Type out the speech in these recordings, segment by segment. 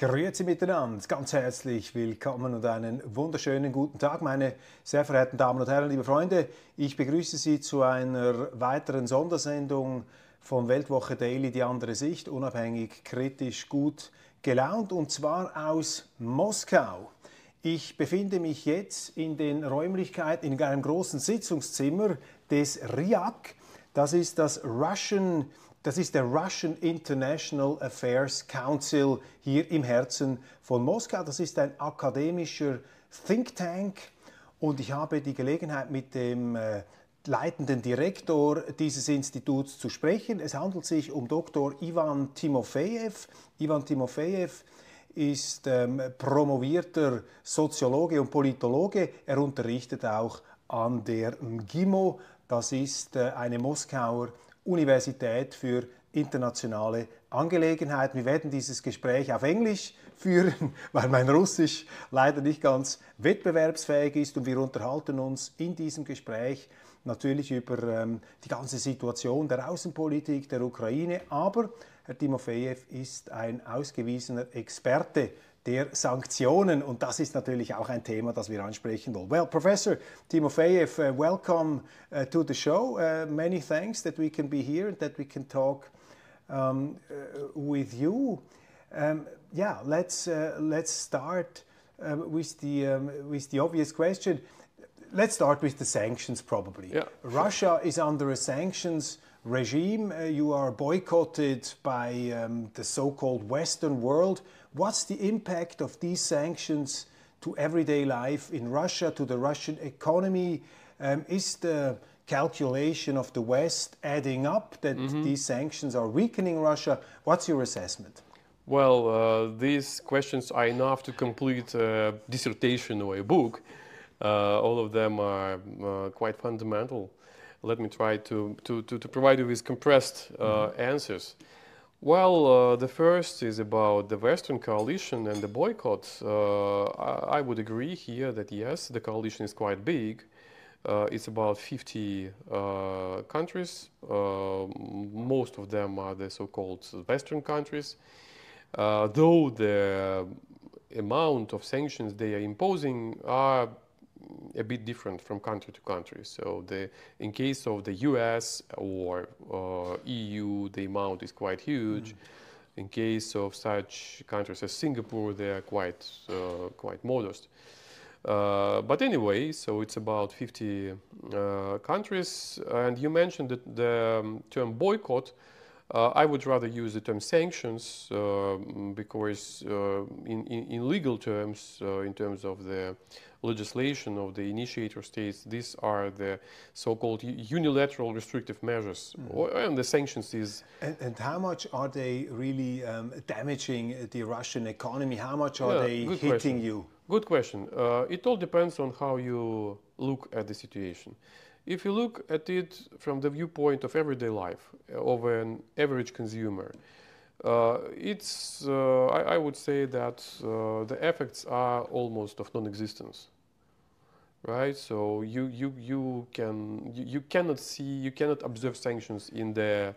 Grüezi miteinander, ganz herzlich willkommen und einen wunderschönen guten Tag, meine sehr verehrten Damen und Herren, liebe Freunde. Ich begrüße Sie zu einer weiteren Sondersendung von Weltwoche Daily, die andere Sicht, unabhängig, kritisch, gut gelaunt, und zwar aus Moskau. Ich befinde mich jetzt in den Räumlichkeiten in einem großen Sitzungszimmer des RIAC. Das ist der Russian International Affairs Council hier im Herzen von Moskau. Das ist ein akademischer Think Tank und ich habe die Gelegenheit, mit dem leitenden Direktor dieses Instituts zu sprechen. Es handelt sich um Dr. Ivan Timofeev. Ivan Timofeev ist promovierter Soziologe und Politologe. Er unterrichtet auch an der MGIMO. Das ist eine Moskauer Universität für internationale Angelegenheiten. Wir werden dieses Gespräch auf Englisch führen, weil mein Russisch leider nicht ganz wettbewerbsfähig ist, und wir unterhalten uns in diesem Gespräch natürlich über die ganze Situation der Außenpolitik der Ukraine, aber Herr Timofeev ist ein ausgewiesener Experte der Sanktionen, und das ist natürlich auch ein Thema, das wir ansprechen wollen. Well, Professor Timofeev, welcome to the show. Many thanks that we can be here and that we can talk with you. Yeah, let's start with the obvious question. Let's start with the sanctions, probably. Yeah, Russia is under a sanctions regime. You are boycotted by the so-called Western world. What's the impact of these sanctions to everyday life in Russia, to the Russian economy? Is the calculation of the West adding up that these sanctions are weakening Russia? What's your assessment? Well, these questions are enough to complete a dissertation or a book. All of them are quite fundamental. Let me try to provide you with compressed answers. Well, the first is about the Western coalition and the boycott. I would agree here that yes, the coalition is quite big. It's about 50 countries. Most of them are the so-called Western countries. Though the amount of sanctions they are imposing are a bit different from country to country. So in case of the US or EU, the amount is quite huge. In case of such countries as Singapore, they are quite modest. But anyway, so it's about 50 countries. And you mentioned that the term boycott. I would rather use the term sanctions because in legal terms, in terms of the legislation of the initiator states, these are the so-called unilateral restrictive measures, and the sanctions is... And how much are they really damaging the Russian economy? How much are they hitting you? Good question. It all depends on how you look at the situation. If you look at it from the viewpoint of everyday life, of an average consumer, I would say that the effects are almost of non-existence, right? So you cannot observe sanctions in the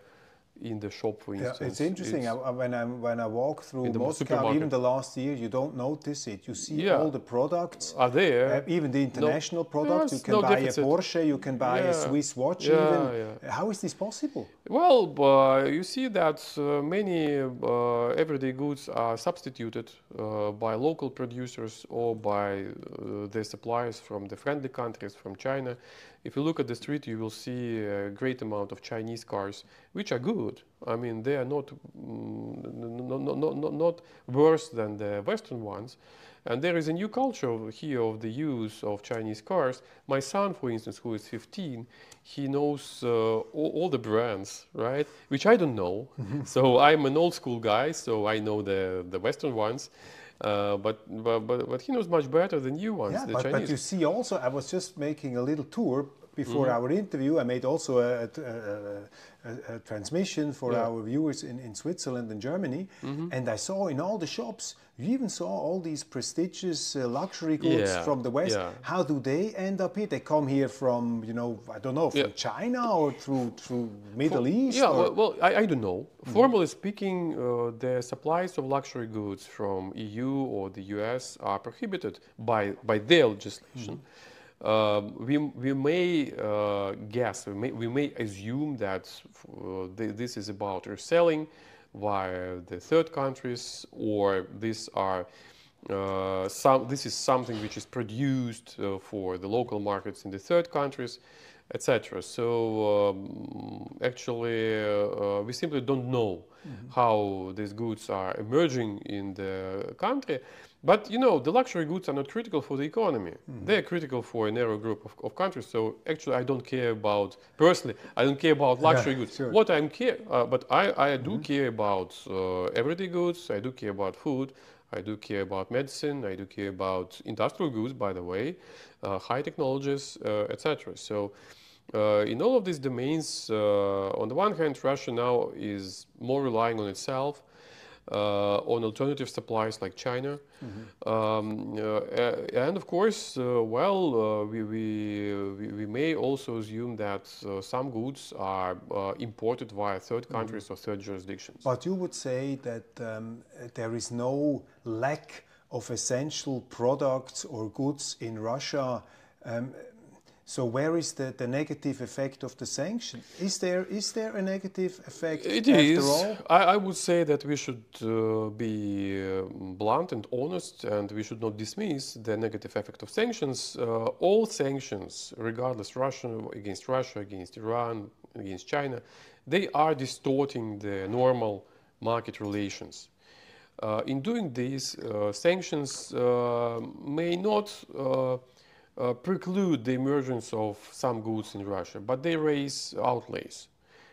shop, for instance. Yeah, it's interesting. When I walk through Moscow, even the last year, you don't notice it. You see all the products are there, even the international products. Yes, you can buy a Porsche, you can buy a Swiss watch. How is this possible? Well, you see that many everyday goods are substituted by local producers or by the suppliers from the friendly countries, from China. If you look at the street, you will see a great amount of Chinese cars, which are good. I mean, they are not worse than the Western ones. And there is a new culture here of the use of Chinese cars. My son, for instance, who is 15, he knows all the brands, right? Which I don't know. So I'm an old school guy, so I know the Western ones. But he knows much better than you ones, the Chinese. But you see also, I was just making a little tour before our interview, I made also a transmission for our viewers in Switzerland and Germany, and I saw in all the shops, you even saw all these prestigious luxury goods from the West. How do they end up here? They come here from, you know, I don't know, from China or through Middle East? Well, I don't know. Formally speaking, the supplies of luxury goods from EU or the US are prohibited by their legislation. We may guess, we may assume that this is about reselling via the third countries, or this is something which is produced for the local markets in the third countries, etc. So actually, we simply don't know how these goods are emerging in the country. But you know, the luxury goods are not critical for the economy. They are critical for a narrow group of countries. So actually, I don't care about, personally, I don't care about luxury goods. Sure. What I'm care, but I do care about everyday goods. I do care about food. I do care about medicine. I do care about industrial goods, by the way, high technologies, etc. So in all of these domains, on the one hand, Russia now is more relying on itself, on alternative supplies like China, and of course, we may also assume that some goods are imported via third countries or third jurisdictions. But you would say that there is no lack of essential products or goods in Russia. So where is the negative effect of the sanction? Is there a negative effect after all? I would say that we should be blunt and honest, and we should not dismiss the negative effect of sanctions. All sanctions, regardless against Russia, against Iran, against China, they are distorting the normal market relations. In doing this, sanctions may not preclude the emergence of some goods in Russia, but they raise outlays.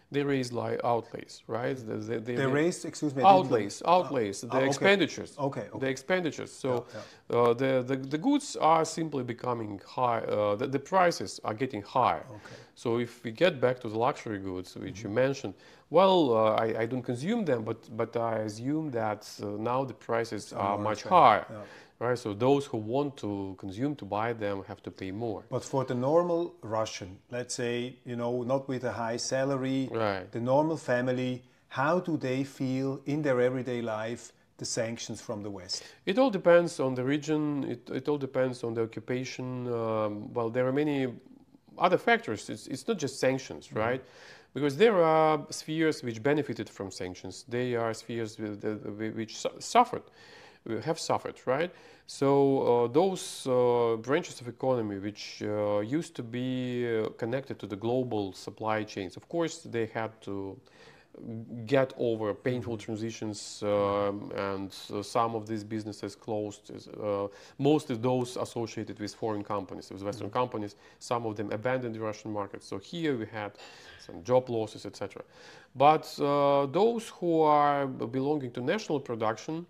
They raise outlays, right? They raise, excuse me, outlays, the okay. expenditures. Okay. The expenditures. So the goods are simply becoming high. The prices are getting higher. Okay. So if we get back to the luxury goods, which you mentioned, well, I don't consume them, but I assume that now the prices are much higher. Right, so those who want to consume, to buy them, have to pay more. But for the normal Russian, let's say, you know, not with a high salary, the normal family, how do they feel in their everyday life the sanctions from the West? It all depends on the region. It all depends on the occupation. Well, there are many other factors. It's not just sanctions, right? Because there are spheres which benefited from sanctions. There are spheres which have suffered, right? So those branches of economy which used to be connected to the global supply chains, of course, they had to get over painful transitions, and some of these businesses closed, mostly those associated with foreign companies, with Western companies. Some of them abandoned the Russian market. So here we had some job losses, etc. But those who are belonging to national production,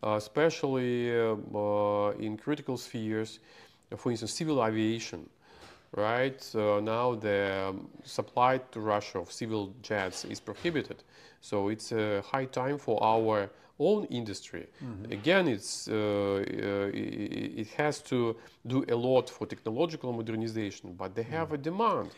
especially in critical spheres, for instance, civil aviation, right? Now the supply to Russia of civil jets is prohibited. So it's a high time for our own industry. Again, it has to do a lot for technological modernization, but they have a demand.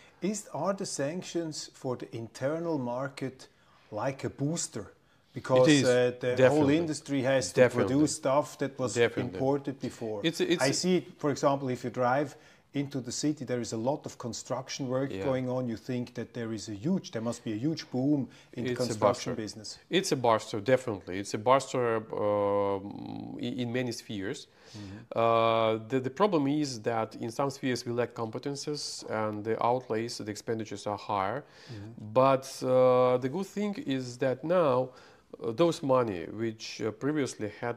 Are the sanctions for the internal market like a booster? Because the whole industry has to produce stuff that was imported before. I see it, for example, if you drive into the city, there is a lot of construction work going on. You think that there must be a huge boom in the construction business. It's a buster, definitely. It's a buster in many spheres. The problem is that in some spheres we lack competences, and the outlays, the expenditures are higher. But the good thing is that now those money which previously had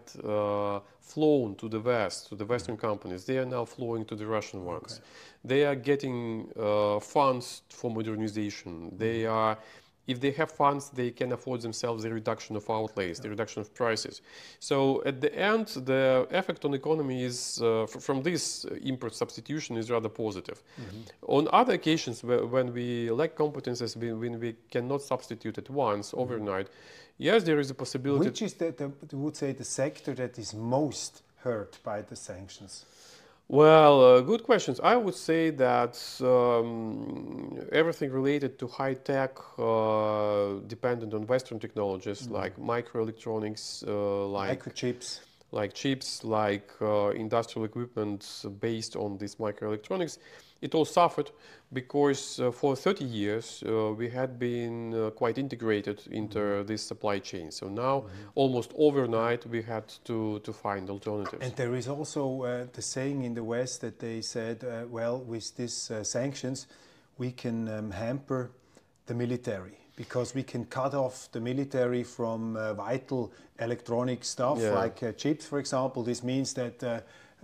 flown to the West, to the Western companies, they are now flowing to the Russian ones. They are getting funds for modernization. They are if they have funds, they can afford themselves the reduction of outlays, the reduction of prices. So at the end, the effect on economy is from this import substitution is rather positive. On other occasions, when we lack competences, when we cannot substitute at once overnight, yes, there is a possibility. Which is would say the sector that is most hurt by the sanctions? Well, good questions. I would say that everything related to high tech, dependent on Western technologies like microelectronics, Microchips. like chips, like industrial equipment based on these microelectronics, it all suffered because for 30 years we had been quite integrated into this supply chain. So now, almost overnight, we had to find alternatives. And there is also the saying in the West that they said, well, with these sanctions, we can hamper the military, because we can cut off the military from vital electronic stuff, like chips, for example. This means that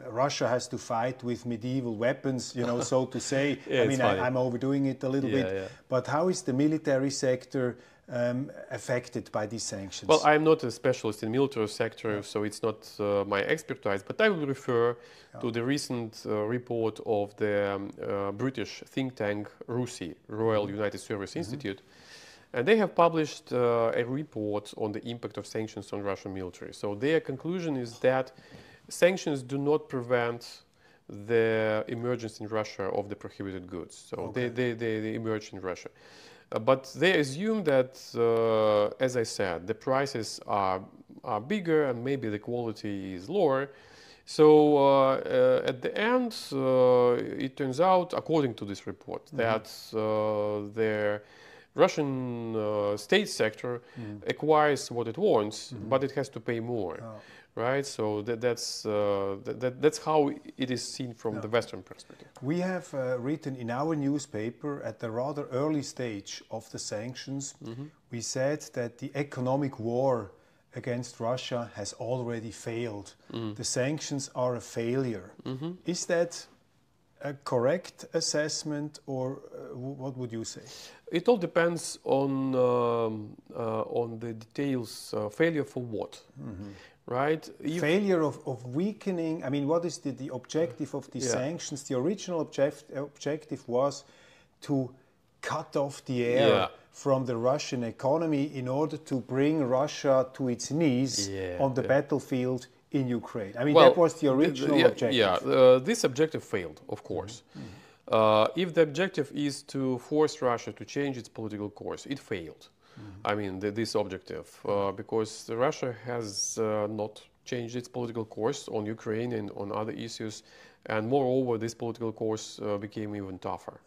Russia has to fight with medieval weapons, you know, so to say. I mean, I'm overdoing it a little bit. But how is the military sector affected by these sanctions? Well, I'm not a specialist in military sector, so it's not my expertise, but I will refer to the recent report of the British think tank RUSI, Royal United Service Institute. And they have published a report on the impact of sanctions on Russian military. So their conclusion is that sanctions do not prevent the emergence in Russia of the prohibited goods. So they emerge in Russia. But they assume that, as I said, the prices are bigger and maybe the quality is lower. So at the end, it turns out, according to this report, that the Russian state sector acquires what it wants, but it has to pay more. Right, so that's how it is seen from the Western perspective. We have written in our newspaper at the rather early stage of the sanctions, we said that the economic war against Russia has already failed. The sanctions are a failure. Is that a correct assessment, or what would you say? It all depends on the details. Failure for what? Right? Failure of weakening. I mean, what is the objective of these sanctions? The original objective was to cut off the air from the Russian economy in order to bring Russia to its knees on the battlefield in Ukraine. I mean, that was the original objective. This objective failed, of course. If the objective is to force Russia to change its political course, it failed. I mean, this objective, because Russia has not changed its political course on Ukraine and on other issues, and moreover, this political course became even tougher,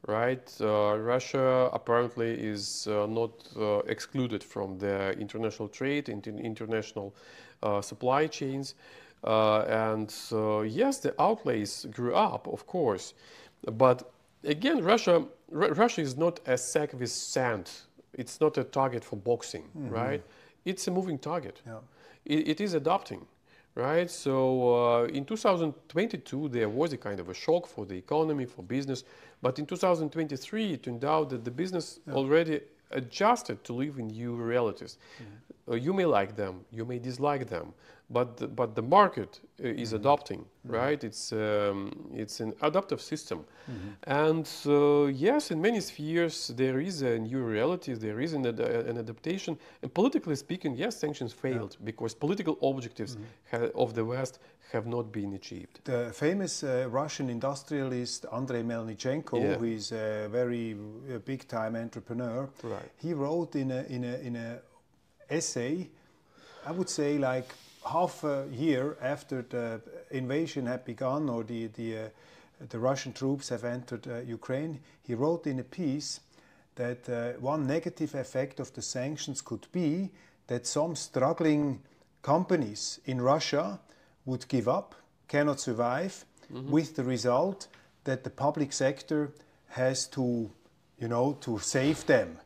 right? Russia apparently is not excluded from the international trade, international supply chains, and yes, the outlays grew up, of course, but again, Russia is not a sack with sand. It's not a target for boxing, right? It's a moving target. It is adapting, right? So in 2022, there was a kind of a shock for the economy, for business. But in 2023, it turned out that the business already adjusted to live in new realities. You may like them, you may dislike them, but the market is adopting, right? It's an adaptive system, and yes, in many spheres there is a new reality, there is an adaptation, and politically speaking, yes, sanctions failed because political objectives of the West have not been achieved. The famous Russian industrialist Andrei Melnichenko, who is a very big-time entrepreneur, he wrote in a essay, I would say like half a year after the invasion had begun, or the Russian troops have entered Ukraine, he wrote in a piece that one negative effect of the sanctions could be that some struggling companies in Russia would give up, cannot survive, with the result that the public sector has to, you know, to save them.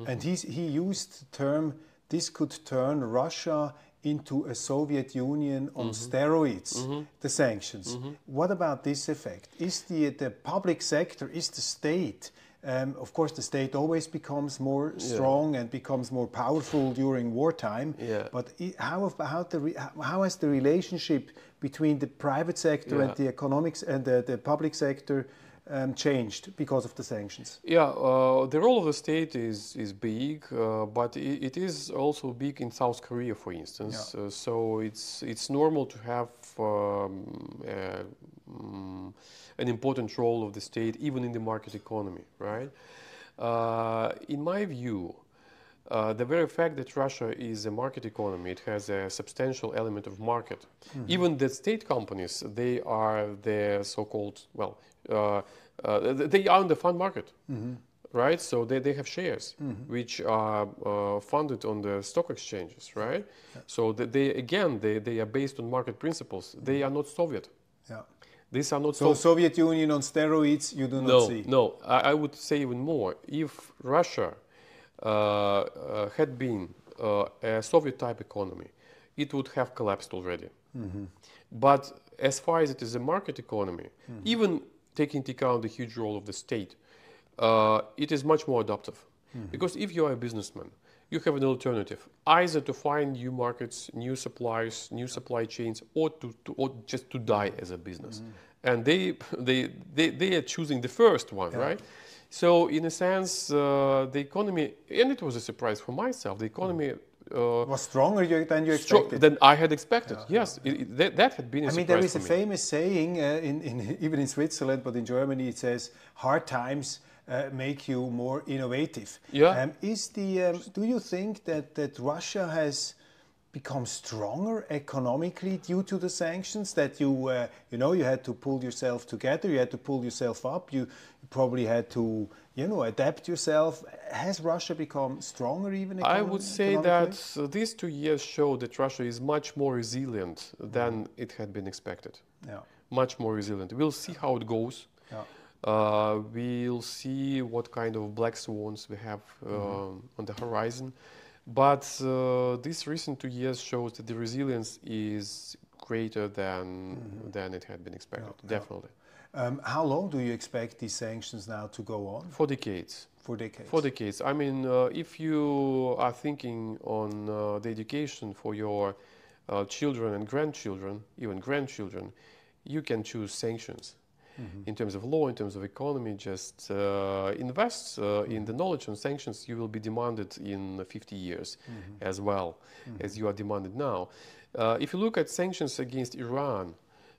And he used the term, this could turn Russia into a Soviet Union on steroids, the sanctions. What about this effect? Is the public sector, is the state Of course, the state always becomes more strong and becomes more powerful during wartime. Yeah. But how has the relationship between the private sector and the economics and the public sector changed because of the sanctions? Yeah, the role of the state is big, but it is also big in South Korea, for instance. So it's normal to have an important role of the state, even in the market economy, right? In my view, the very fact that Russia is a market economy, it has a substantial element of market. Even the state companies, they are the so-called, they are in the fund market, right? So they have shares, which are funded on the stock exchanges, right? So they are based on market principles. They are not Soviet. Yeah. These are not so Soviet Union on steroids, you do not see? No, I would say even more. If Russia had been a Soviet-type economy, it would have collapsed already. But as far as it is a market economy, even taking into account the huge role of the state, it is much more adaptive. Because if you are a businessman, you have an alternative, either to find new markets, new suppliers, new supply chains, or just to die as a business. And they are choosing the first one, right? So in a sense, the economy, and it was a surprise for myself, the economy was stronger than you expected. Than I had expected. Yes, that had been a surprise. I mean, there is a famous saying, even in Switzerland, but in Germany, it says, "Hard times make you more innovative." Yeah. Do you think that Russia has become stronger economically due to the sanctions? That you had to pull yourself together, you had to pull yourself up, you probably had to adapt yourself. Has Russia become stronger even economically? I would say that these 2 years show that Russia is much more resilient than it had been expected. Yeah. Much more resilient. We'll see how it goes. Yeah. We'll see what kind of black swans we have on the horizon. But these recent 2 years shows that the resilience is greater than it had been expected, definitely. How long do you expect these sanctions now to go on? For decades. For decades. For decades. I mean, if you are thinking on the education for your children and grandchildren, even grandchildren, you can choose sanctions. In terms of law, in terms of economy, just invest in the knowledge on sanctions. You will be demanded in 50 years as well as you are demanded now. If you look at sanctions against Iran,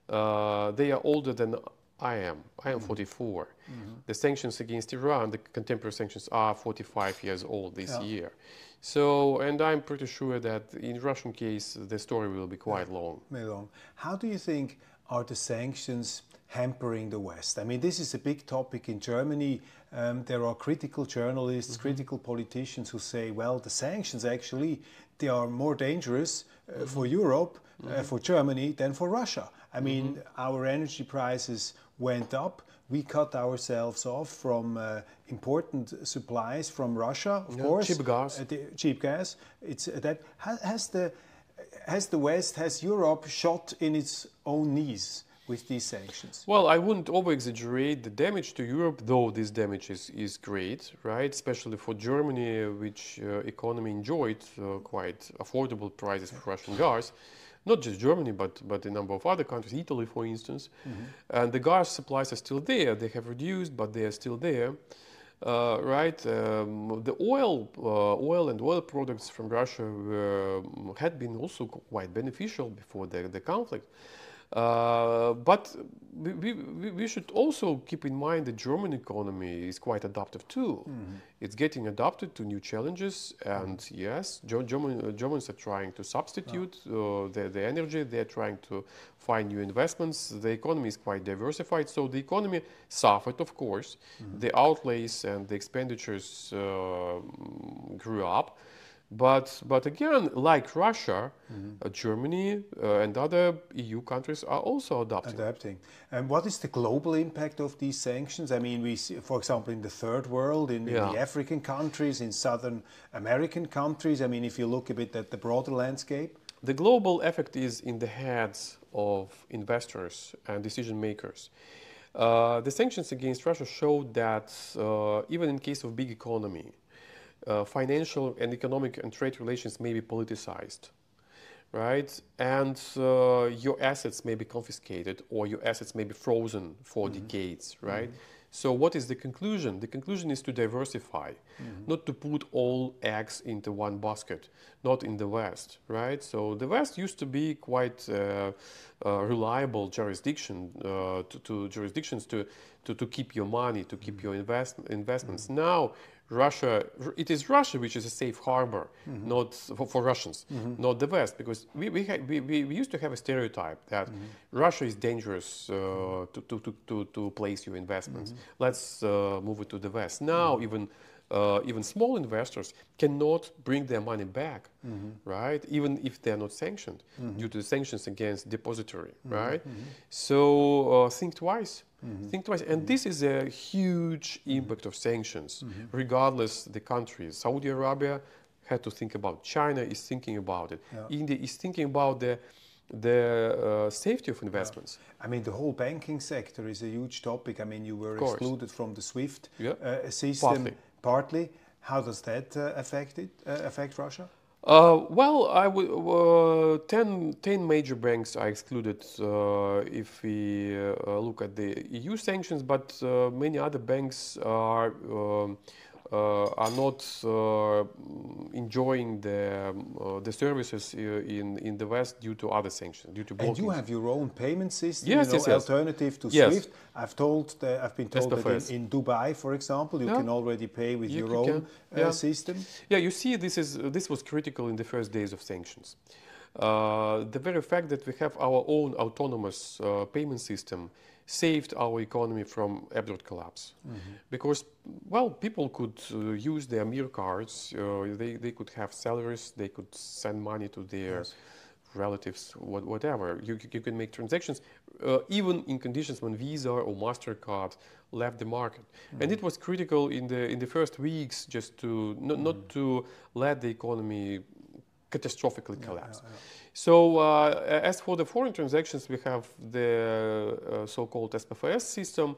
they are older than I am. I am 44. The sanctions against Iran, the contemporary sanctions, are 45 years old this year. So, and I'm pretty sure that in Russian case, the story will be quite long. Very long. How do you think are the sanctions hampering the West? I mean, this is a big topic in Germany. There are critical journalists, critical politicians who say, well, the sanctions actually, they are more dangerous for Europe, for Germany, than for Russia. I mean, our energy prices went up. We cut ourselves off from important supplies from Russia, of course. Cheap gas. Cheap gas. It's that has the West, has Europe shot in its own knees with these sanctions? Well, I wouldn't over-exaggerate the damage to Europe, though this damage is great, right? Especially for Germany, which economy enjoyed quite affordable prices for Russian gas. Not just Germany, but a number of other countries, Italy, for instance. And the gas supplies are still there. They have reduced, but they are still there. Right? The oil and oil products from Russia had been also quite beneficial before the conflict. But we should also keep in mind the German economy is quite adaptive too. It's getting adapted to new challenges, and yes, Germans are trying to substitute the energy. They're trying to find new investments. The economy is quite diversified, so the economy suffered, of course. The outlays and the expenditures grew up. But again, like Russia, Germany and other EU countries are also adapting. And what is the global impact of these sanctions? I mean, we see, for example, in the third world, in the African countries, in Southern American countries. I mean, if you look a bit at the broader landscape. The global effect is in the heads of investors and decision makers. The sanctions against Russia showed that even in case of big economy, financial and economic and trade relations may be politicized, right? And your assets may be confiscated or your assets may be frozen for decades, right? So what is the conclusion? The conclusion is to diversify, not to put all eggs into one basket, not in the West, right? So the West used to be quite reliable jurisdiction jurisdictions to keep your money, to keep your investments. Now it is Russia which is a safe harbor, not for Russians, not the West, because we used to have a stereotype that Russia is dangerous to place your investments. Let's move it to the West. Now even small investors cannot bring their money back, right? Even if they are not sanctioned due to the sanctions against depository, right? So think twice. Think twice. And this is a huge impact of sanctions, regardless the countries. Saudi Arabia had to think about. China is thinking about it. India is thinking about the safety of investments. I mean, the whole banking sector is a huge topic. I mean, you were excluded from the SWIFT system partly. How does that affect Russia? Well, I would 10 major banks are excluded if we look at the EU sanctions, but many other banks are not enjoying the services in the West due to other sanctions, due to blocking. And you have your own payment system, yes. alternative to SWIFT. I've been told that in Dubai, for example, you can already pay with your own system. Yeah, you see, this was critical in the first days of sanctions. The very fact that we have our own autonomous payment system saved our economy from abrupt collapse. Because, well, people could use their Mir cards, they could have salaries, they could send money to their relatives, whatever. You can make transactions, even in conditions when Visa or MasterCard left the market. And it was critical in the first weeks just to not to let the economy catastrophically collapse. So as for the foreign transactions, we have the so-called SPFS system.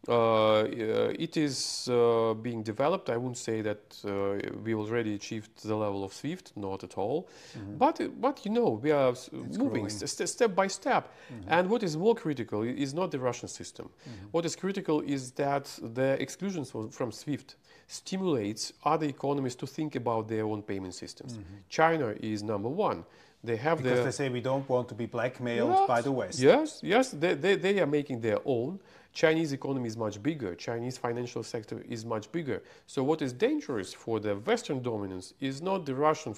It is being developed. I wouldn't say that we already achieved the level of SWIFT, not at all. But you know, we are moving step by step. And what is more critical is not the Russian system. What is critical is that the exclusion from SWIFT stimulates other economies to think about their own payment systems. China is number one. They have because they say we don't want to be blackmailed by the West. Yes, they are making their own. Chinese economy is much bigger. Chinese financial sector is much bigger. So what is dangerous for the Western dominance is not the Russian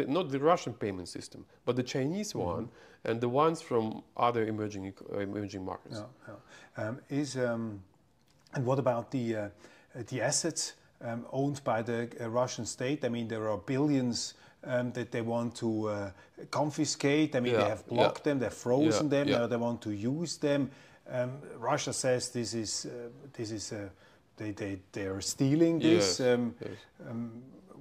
not the Russian payment system, but the Chinese one and the ones from other emerging markets. And what about the assets owned by the Russian state? I mean, there are billions that they want to confiscate. I mean, they have blocked them, they've frozen them. Now they want to use them. Russia says they are stealing this.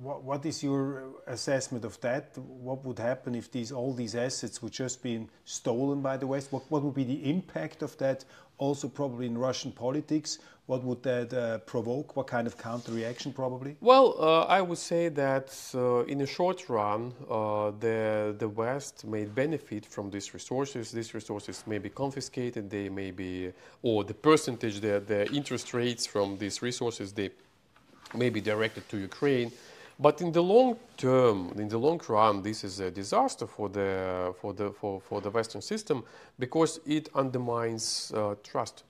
What is your assessment of that? What would happen if all these assets would just be stolen by the West? What would be the impact of that? Also, probably in Russian politics, what would that provoke? What kind of counter-reaction, probably? Well, I would say that in the short run, the West may benefit from these resources. These resources may be confiscated. They may be, or the percentage, the interest rates from these resources, they may be directed to Ukraine. But in the long term, in the long run, this is a disaster for the Western system because it undermines trust.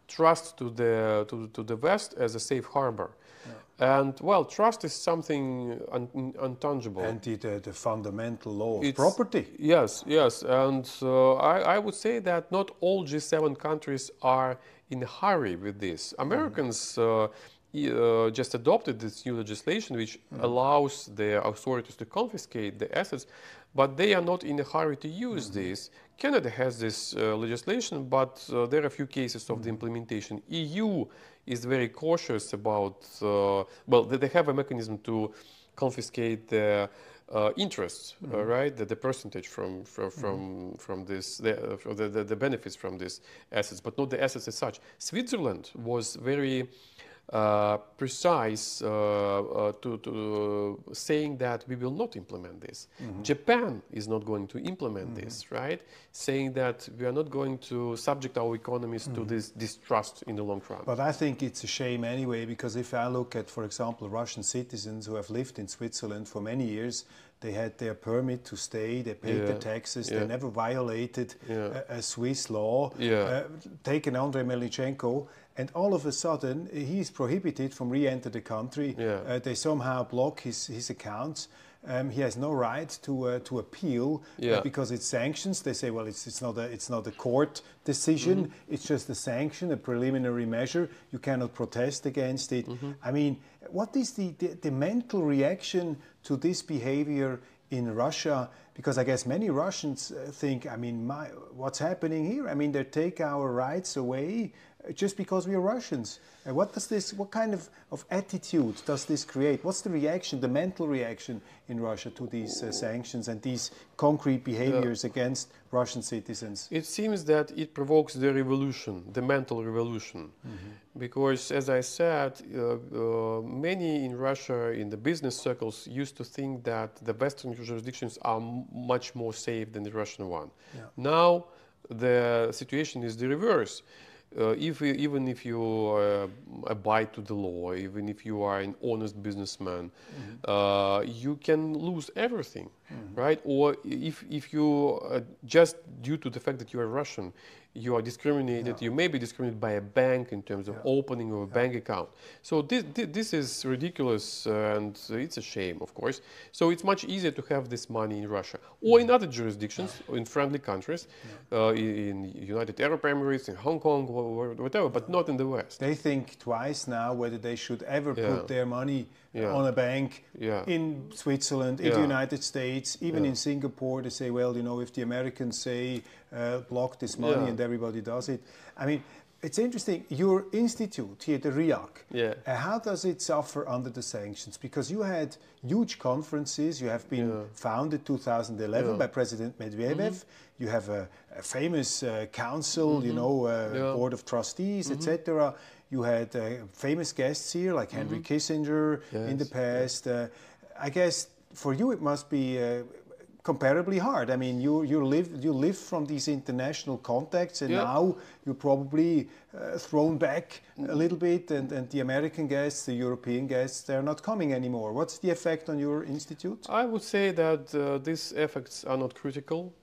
Trust to the West as a safe harbor. And well, trust is something intangible. And the fundamental law of property. Yes. And I would say that not all G7 countries are in a hurry with this. Americans just adopted this new legislation which allows the authorities to confiscate the assets, but they are not in a hurry to use this. Canada has this legislation, but there are a few cases of the implementation. EU is very cautious about, well, they have a mechanism to confiscate the interests, right? The percentage from this, the benefits from these assets, but not the assets as such. Switzerland was very precise to saying that we will not implement this. Japan is not going to implement this, right? Saying that we are not going to subject our economies to this distrust in the long run. But I think it's a shame anyway, because if I look at, for example, Russian citizens who have lived in Switzerland for many years, they had their permit to stay, they paid their taxes, they never violated a Swiss law. Take an Andrei Melnichenko, and all of a sudden he's prohibited from re-enter the country. They somehow block his accounts. He has no right to appeal because it's sanctions. They say, well, it's not a court decision. It's just a sanction, a preliminary measure. You cannot protest against it. I mean, what is the mental reaction to this behavior in Russia? Because I guess many Russians think, I mean, what's happening here? I mean, they take our rights away just because we are Russians. And what kind of attitude does this create? What's the reaction, the mental reaction in Russia to these sanctions and these concrete behaviors against Russian citizens? It seems that it provokes the revolution, the mental revolution. Because, as I said, many in Russia, in the business circles, used to think that the Western jurisdictions are much more safe than the Russian one. Now, the situation is the reverse. Even if you abide to the law, even if you are an honest businessman, you can lose everything, right? Or if you just due to the fact that you are Russian, you are discriminated. You may be discriminated by a bank in terms of opening of a bank account. So this is ridiculous, and it's a shame, of course. So it's much easier to have this money in Russia or in other jurisdictions, or in friendly countries, in United Arab Emirates, in Hong Kong, or whatever, but not in the West. They think twice now whether they should ever put their money on a bank in Switzerland, in the United States, even in Singapore. They say, well, you know, if the Americans say block this money and everybody does it. I mean, it's interesting, your institute here, the RIAC, how does it suffer under the sanctions? Because you had huge conferences, you have been founded 2011 by President Medvedev, you have a famous council, you know, board of trustees, etc. You had famous guests here, like Henry Kissinger in the past. I guess for you it must be comparably hard. I mean, you live from these international contacts, and now you're probably thrown back a little bit, and the American guests, the European guests, they're not coming anymore. What's the effect on your institute? I would say that these effects are not critical.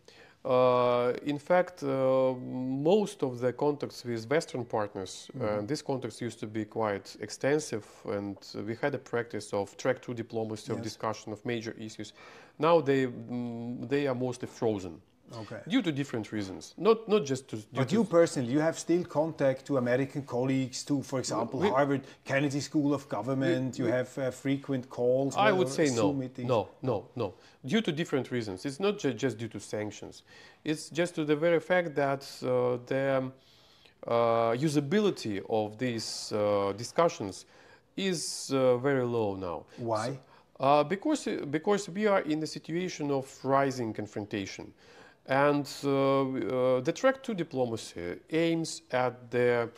In fact, most of the contacts with Western partners, these contacts used to be quite extensive, and we had a practice of track-through diplomacy, of discussion of major issues. Now they are mostly frozen. Due to different reasons, not just to. But you personally, you have still contact to American colleagues, to, for example, Harvard Kennedy School of Government. You have frequent calls. I would say no. Due to different reasons. It's not just due to sanctions. It's just to the very fact that the usability of these discussions is very low now. Why? Because we are in a situation of rising confrontation. And the track to diplomacy aims at the,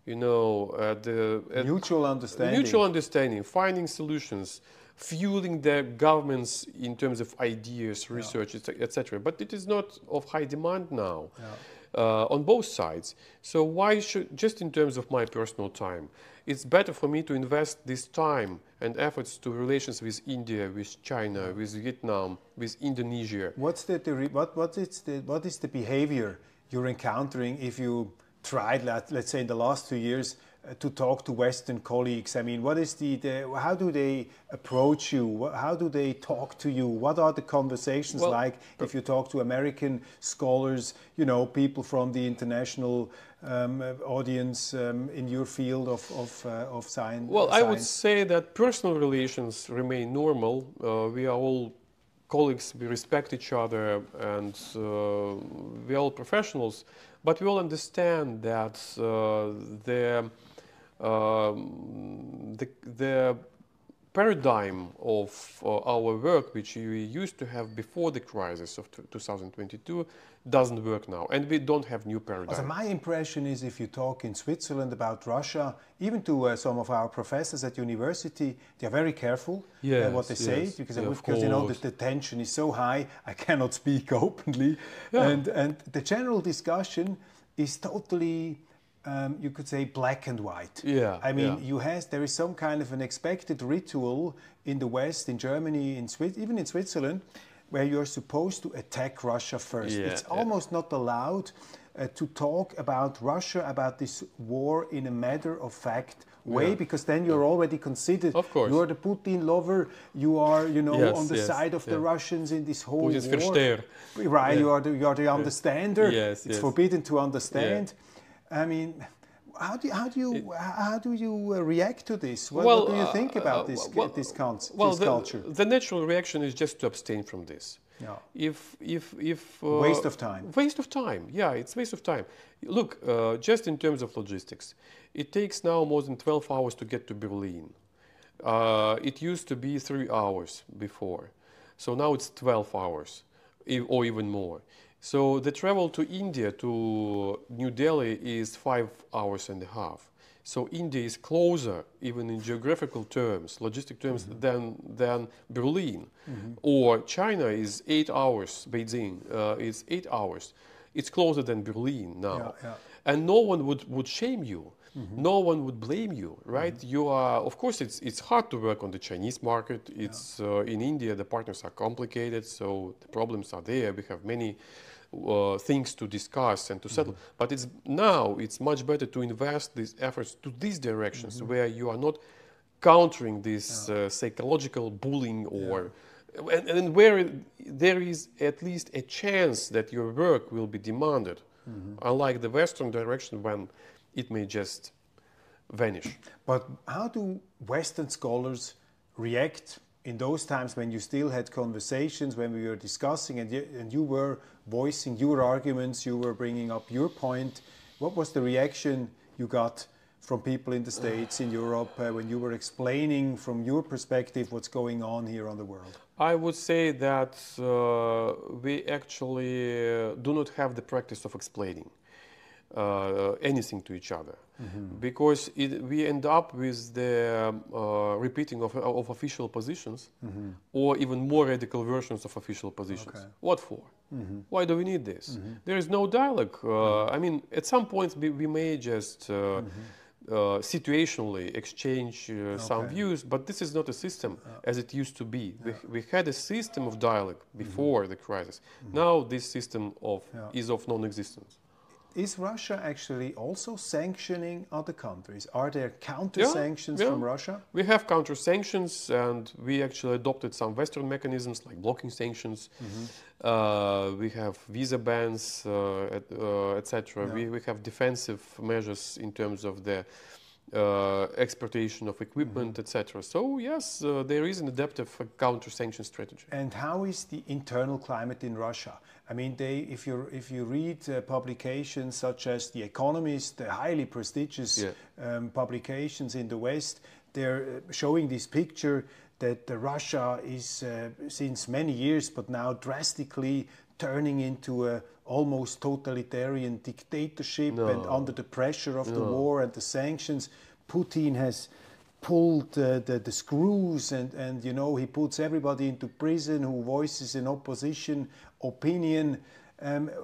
mutual understanding. Mutual understanding, finding solutions, fueling the governments in terms of ideas, research, etc. But it is not of high demand now on both sides. So why should, just in terms of my personal time, it's better for me to invest this time and efforts to relations with India, with China, with Vietnam, with Indonesia. What is the behavior you're encountering if you tried, let's say in the last 2 years, to talk to Western colleagues? I mean, what is how do they approach you? How do they talk to you? What are the conversations like if you talk to American scholars, people from the international audience in your field of science? Well, I would say that personal relations remain normal. We are all colleagues, we respect each other, and we are all professionals, but we all understand that the paradigm of our work, which we used to have before the crisis of 2022, doesn't work now, and we don't have new paradigm. So my impression is, if you talk in Switzerland about Russia, even to some of our professors at university, they are very careful what they say, because you know that the tension is so high, I cannot speak openly, and the general discussion is totally, you could say, black and white. I mean, there is some kind of an expected ritual in the West, in Germany, even in Switzerland, where you're supposed to attack Russia first. It's almost not allowed to talk about Russia, about this war, in a matter-of-fact way, because then you're already considered, you're the Putin lover, you are, you know, on the side of the Russians in this whole Putin's war. Versteher. Right, you are the understander. It's forbidden to understand. I mean, how do you react to this? What do you think about this culture? The natural reaction is just to abstain from this. If waste of time. Waste of time. Yeah, it's waste of time. Look, just in terms of logistics, it takes now more than 12 hours to get to Berlin. It used to be 3 hours before, so now it's 12 hours, or even more. So the travel to India, to New Delhi, is 5 hours and a half. So India is closer, even in geographical terms, logistic terms, than Berlin. Or China is 8 hours, Beijing is 8 hours. It's closer than Berlin now. And no one would shame you. No one would blame you, right? You are, of course, it's hard to work on the Chinese market. It's in India, the partners are complicated, so the problems are there. We have many things to discuss and to settle. But it's much better to invest these efforts to these directions, where you are not countering this psychological bullying, or and where there is at least a chance that your work will be demanded, unlike the Western direction when it may just vanish. But how do Western scholars react in those times when you still had conversations, when we were discussing, and you were voicing your arguments, you were bringing up your point? What was the reaction you got from people in the States, in Europe, when you were explaining from your perspective what's going on here on the world? I would say that we actually do not have the practice of explaining anything to each other, because we end up with the repeating of official positions, or even more radical versions of official positions. What for? Why do we need this? There is no dialogue. I mean, at some point we may just situationally exchange some views, but this is not a system as it used to be. We had a system of dialogue before the crisis. Now this system is of non-existence. Is Russia actually also sanctioning other countries? Are there counter-sanctions from Russia? We have counter-sanctions, and we actually adopted some Western mechanisms like blocking sanctions. We have visa bans, etc. We have defensive measures in terms of the exportation of equipment, etc. So yes, there is an adaptive counter-sanction strategy. And how is the internal climate in Russia? I mean, if you read publications such as The Economist, the highly prestigious publications in the West, they're showing this picture that Russia is, since many years, but now drastically turning into a almost totalitarian dictatorship, and under the pressure of the war and the sanctions, Putin has pulled the screws, and you know, he puts everybody into prison who voices an opposition opinion.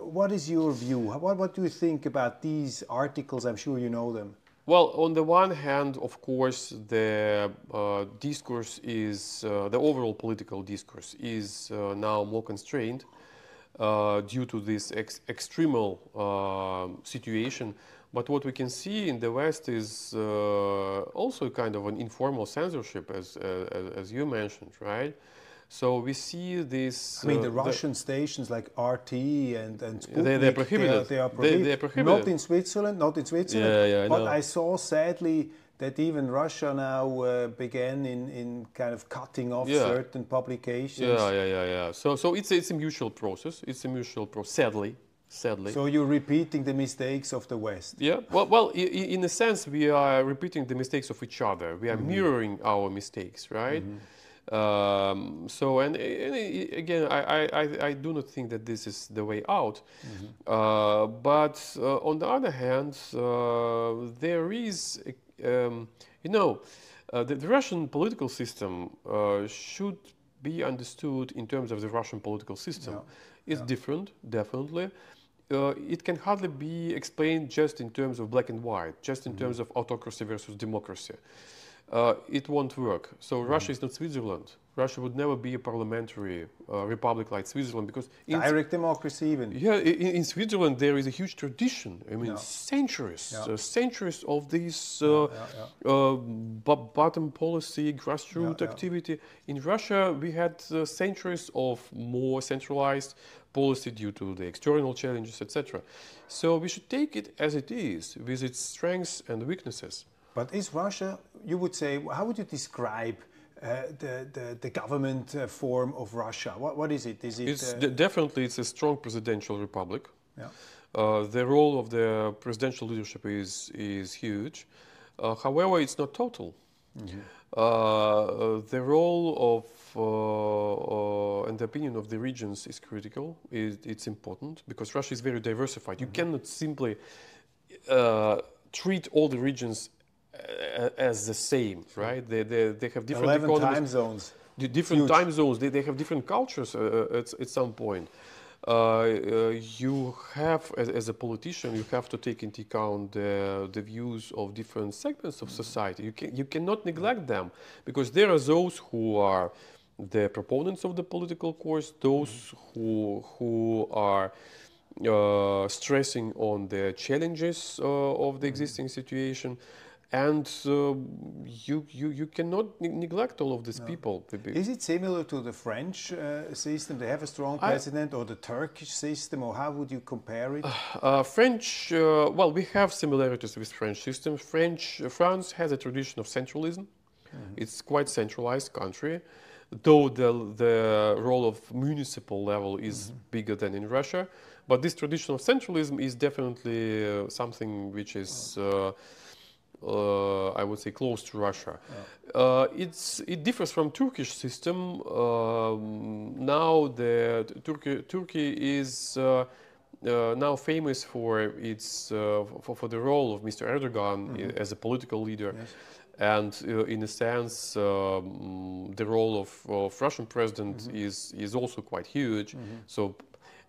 What is your view? What do you think about these articles? I'm sure you know them. Well, on the one hand, of course, the discourse is, the overall political discourse is now more constrained due to this extremal situation. But what we can see in the West is also kind of an informal censorship, as you mentioned, right? So we see this. I mean, the Russian stations like RT and Sputnik, they're prohibited. They are prohibited. They're prohibited. Not in Switzerland. But I saw, sadly, that even Russia now began in kind of cutting off certain publications. So it's a mutual process. It's a mutual process. sadly. So you're repeating the mistakes of the West. Yeah, well, in a sense, we are repeating the mistakes of each other. We are mirroring our mistakes, right? So, and again, I do not think that this is the way out. But on the other hand, there is, the Russian political system should be understood in terms of the Russian political system. It's different, definitely. It can hardly be explained just in terms of black and white, just in terms of autocracy versus democracy. It won't work. So Russia is not Switzerland. Russia would never be a parliamentary republic like Switzerland, because direct democracy even. Yeah, in Switzerland there is a huge tradition. I mean, centuries, centuries of this bottom policy, grassroots activity. In Russia, we had centuries of more centralized policy due to the external challenges, etc. So we should take it as it is, with its strengths and weaknesses. But is Russia, you would say, how would you describe the government form of Russia? What is it? Is it? Definitely, it's a strong presidential republic. Yeah. The role of the presidential leadership is huge. However, it's not total. The role of and the opinion of the regions is critical. It's important because Russia is very diversified. You cannot simply treat all the regions as the same, right? They have different 11 economies, time zones. Different time zones. They have different cultures at some point. You have, as a politician, you have to take into account the views of different segments of society. You cannot neglect them, because there are those who are the proponents of the political course, those who are stressing on the challenges of the existing situation. And you cannot neglect all of these people. Is it similar to the French system? They have a strong president, or the Turkish system, or how would you compare it? French, well, we have similarities with French system. France has a tradition of centralism. It's quite centralized country, though the role of municipal level is bigger than in Russia. But this tradition of centralism is definitely something which is I would say close to Russia. It differs from Turkish system. Now Turkey is now famous for its for the role of Mr. Erdogan as a political leader, and in a sense the role of Russian president is also quite huge. So.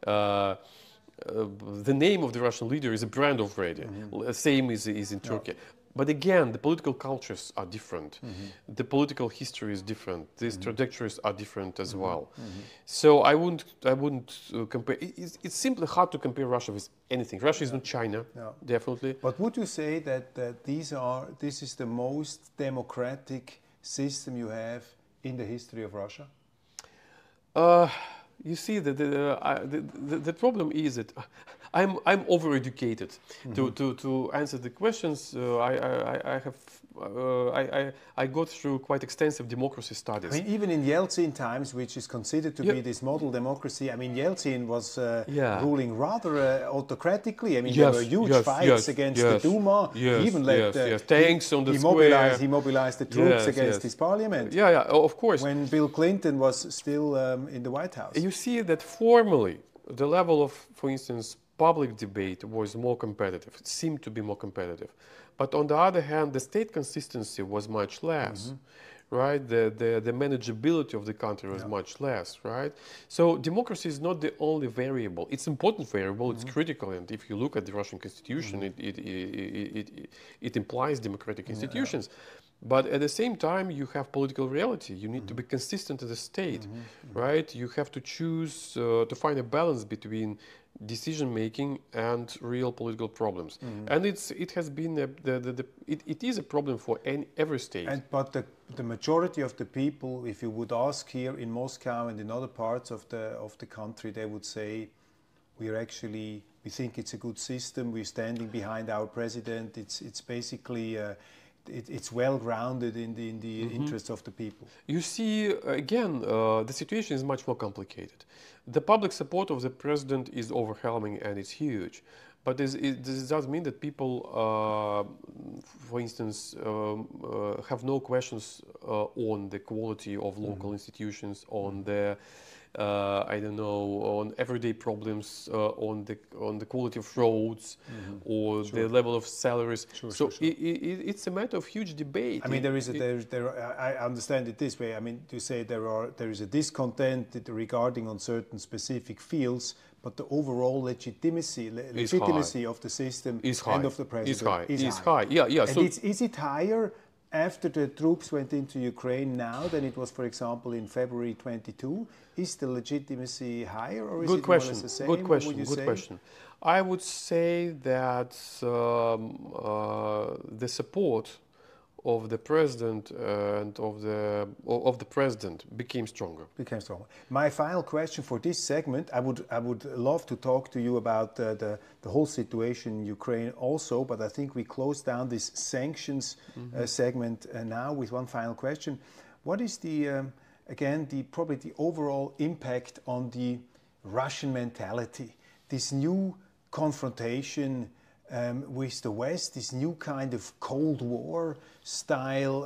The name of the Russian leader is a brand already. Same is in Turkey. But again, the political cultures are different. The political history is different. These trajectories are different as well. So I wouldn't compare. It's simply hard to compare Russia with anything. Russia is not China, definitely. But would you say that this is the most democratic system you have in the history of Russia? You see, the problem is that I'm overeducated to answer the questions. I go through quite extensive democracy studies. I mean, even in Yeltsin times, which is considered to be this model democracy, I mean, Yeltsin was ruling rather autocratically. I mean, there were huge fights against the Duma. He even let tanks on the square. He mobilized the troops against his parliament. Yeah, of course. When Bill Clinton was still in the White House. You see that formally, the level of, for instance, public debate was more competitive. It seemed to be more competitive. But on the other hand, the state consistency was much less, right? The manageability of the country was much less, right? So democracy is not the only variable. It's an important variable, it's critical. And if you look at the Russian constitution, it implies democratic institutions. But at the same time, you have political reality. You need to be consistent as a state, right? You have to choose to find a balance between decision-making and real political problems. And it has been, it is a problem for every state. But the majority of the people, if you would ask here in Moscow and in other parts of the country, they would say, we think it's a good system, we're standing behind our president, it's basically it's well grounded in the interests of the people. You see, again, the situation is much more complicated. The public support of the president is overwhelming and it's huge. But this does mean that people, for instance, have no questions on the quality of local institutions, on the, I don't know, on everyday problems, on the quality of roads, or the level of salaries. It's a matter of huge debate. I mean, I understand it this way. I mean, to say there is a discontent regarding on certain specific fields, but the overall legitimacy of the system and of the president is high. Yeah. And is it higher after the troops went into Ukraine now than it was, for example, in February 22? Is the legitimacy higher, or is it more or less the same? Good question. I would say that the support of the president and of the president became stronger. My final question for this segment, I would love to talk to you about the whole situation in Ukraine also, but I think we close down this sanctions segment now with one final question. What is probably the overall impact on the Russian mentality? This new confrontation with the West, this new kind of Cold War style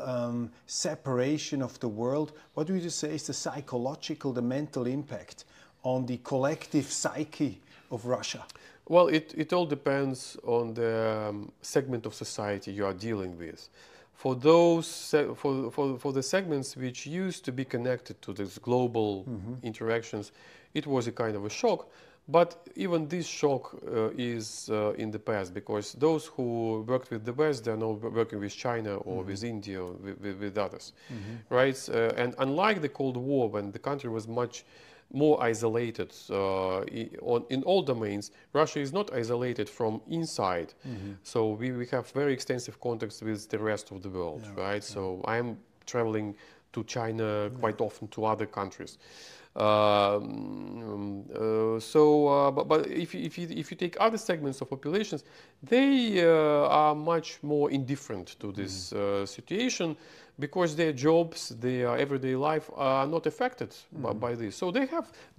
separation of the world. What would you say is the psychological, the mental impact on the collective psyche of Russia? Well, it all depends on the segment of society you are dealing with. For those, for the segments which used to be connected to these global interactions, it was a kind of a shock. But even this shock is in the past, because those who worked with the West, they're now working with China or with India or with others, right? And unlike the Cold War, when the country was much more isolated in all domains, Russia is not isolated from inside. So we have very extensive contacts with the rest of the world, right? So I'm traveling to China quite often, to other countries. But if you take other segments of populations, they are much more indifferent to this situation, because their jobs, their everyday life are not affected by this. So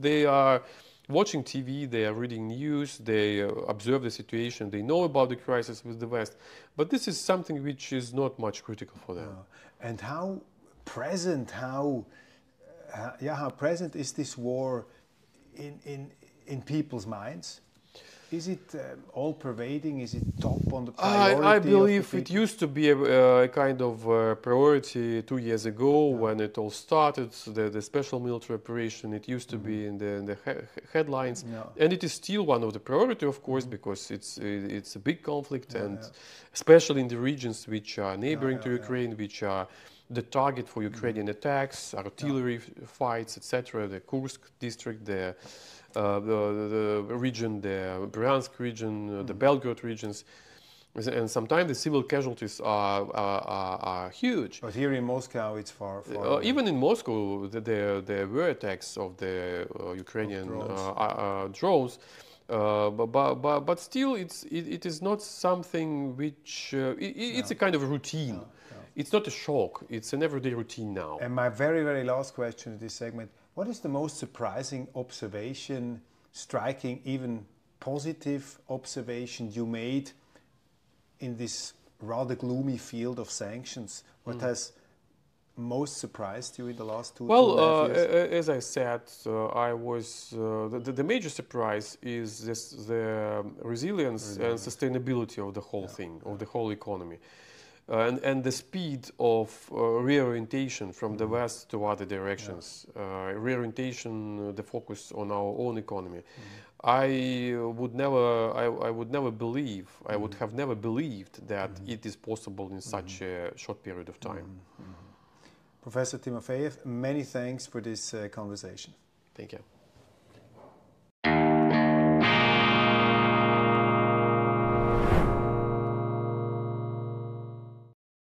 they are watching TV, they are reading news, they observe the situation, they know about the crisis with the West. But this is something which is not much critical for them. And how present is this war in people's minds? Is it all pervading? Is it top on the priority? I believe it used to be a kind of priority 2 years ago when it all started. The special military operation, it used to be in the headlines, and it is still one of the priority, of course, because it's a big conflict, and especially in the regions which are neighboring to Ukraine, which are the target for Ukrainian attacks, artillery fights, etc. The Kursk district, the region, the Bryansk region, the Belgorod regions, and sometimes the civil casualties are huge. But here in Moscow, it's far. Even in Moscow, there were attacks of the Ukrainian drones. But still, it is not something which it's a kind of a routine. It's not a shock. It's an everyday routine now. And my very, very last question in this segment: what is the most surprising observation, striking, even positive observation you made in this rather gloomy field of sanctions? What has most surprised you in the last 2.5 years? As I said, the major surprise is the resilience and sustainability of the whole thing, of the whole economy. And the speed of reorientation from the West to other directions, reorientation, the focus on our own economy. I would have never believed that it is possible in such a short period of time. Professor Timofeev, many thanks for this conversation. Thank you.